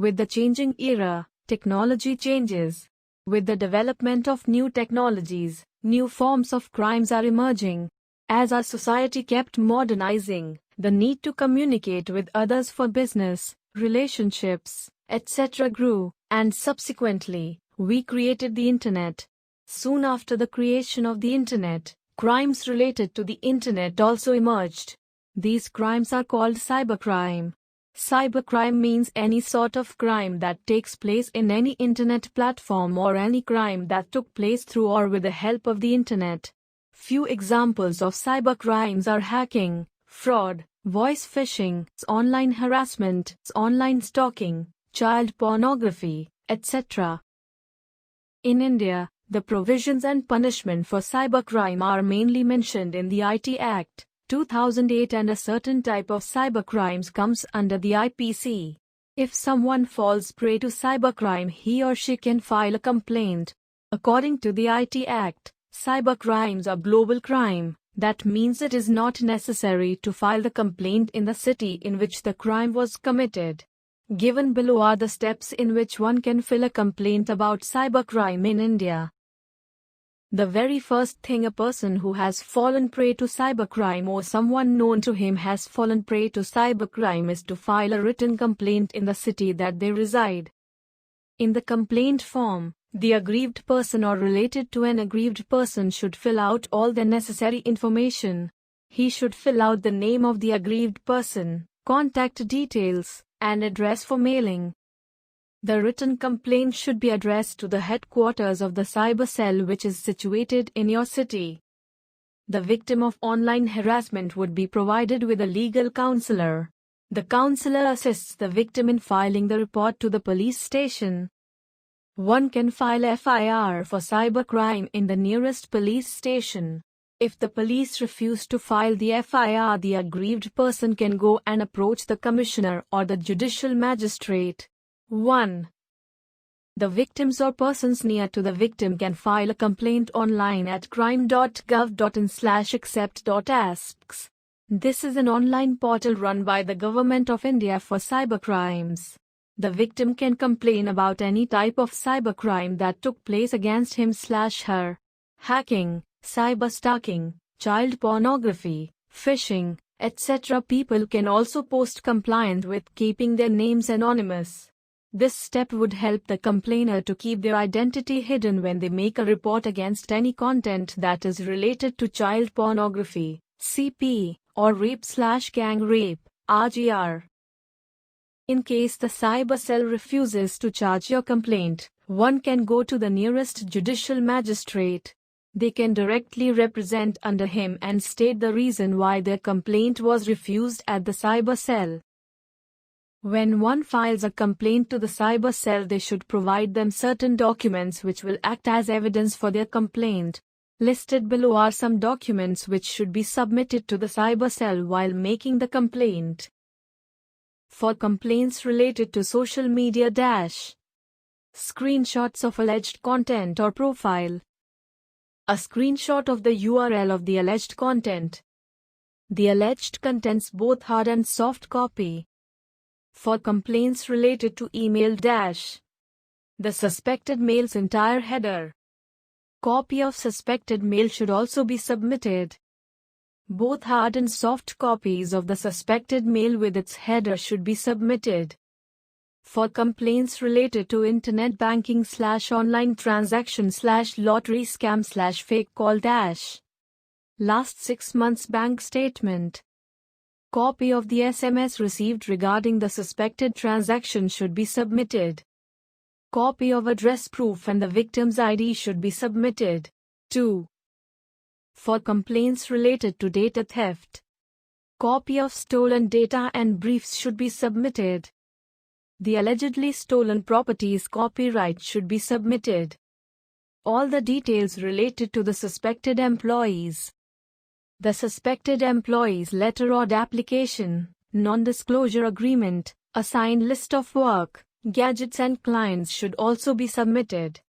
With the changing era, technology changes. With the development of new technologies, new forms of crimes are emerging. As our society kept modernizing, the need to communicate with others for business, relationships, etc. grew, and subsequently, we created the Internet. Soon after the creation of the Internet, crimes related to the Internet also emerged. These crimes are called cybercrime. Cybercrime means any sort of crime that takes place in any internet platform or any crime that took place through or with the help of the internet. Few examples of cybercrimes are hacking, fraud, voice phishing, online harassment, online stalking, child pornography, etc. In India, the provisions and punishment for cybercrime are mainly mentioned in the IT Act 2008, and a certain type of cybercrimes comes under the IPC. If someone falls prey to cybercrime, he or she can file a complaint. According to the IT Act, cybercrimes are global crime. That means it is not necessary to file the complaint in the city in which the crime was committed. Given below are the steps in which one can file a complaint about cybercrime in India. The very first thing a person who has fallen prey to cybercrime or someone known to him has fallen prey to cybercrime is to file a written complaint in the city that they reside. In the complaint form, the aggrieved person or related to an aggrieved person should fill out all the necessary information. He should fill out the name of the aggrieved person, contact details, and address for mailing. The written complaint should be addressed to the headquarters of the cyber cell which is situated in your city. The victim of online harassment would be provided with a legal counselor. The counselor assists the victim in filing the report to the police station. One can file FIR for cybercrime in the nearest police station. If the police refuse to file the FIR, the aggrieved person can go and approach the commissioner or the judicial magistrate. 1. The victims or persons near to the victim can file a complaint online at crime.gov.in/accept.asks. This is an online portal run by the Government of India for cybercrimes. The victim can complain about any type of cybercrime that took place against him/her. Hacking, cyberstalking, child pornography, phishing, etc. People can also post compliant with keeping their names anonymous. This step would help the complainer to keep their identity hidden when they make a report against any content that is related to child pornography, CP, or rape/gang rape, RGR. In case the cyber cell refuses to charge your complaint, one can go to the nearest judicial magistrate. They can directly represent under him and state the reason why their complaint was refused at the cyber cell. When one files a complaint to the cyber cell, they should provide them certain documents which will act as evidence for their complaint. Listed below are some documents which should be submitted to the cyber cell while making the complaint. For complaints related to social media screenshots of alleged content or profile. A screenshot of the URL of the alleged content. The alleged contents both hard and soft copy. For complaints related to email the suspected mail's entire header. Copy of suspected mail should also be submitted. Both hard and soft copies of the suspected mail with its header should be submitted. For complaints related to internet banking/online transaction/lottery scam/fake call last 6 months bank statement. Copy of the SMS received regarding the suspected transaction should be submitted. Copy of address proof and the victim's ID should be submitted. 2. For complaints related to data theft, copy of stolen data and briefs should be submitted. The allegedly stolen property's copyright should be submitted. All the details related to the suspected employees. The suspected employee's letter or application, non-disclosure agreement, assigned list of work, gadgets and clients should also be submitted.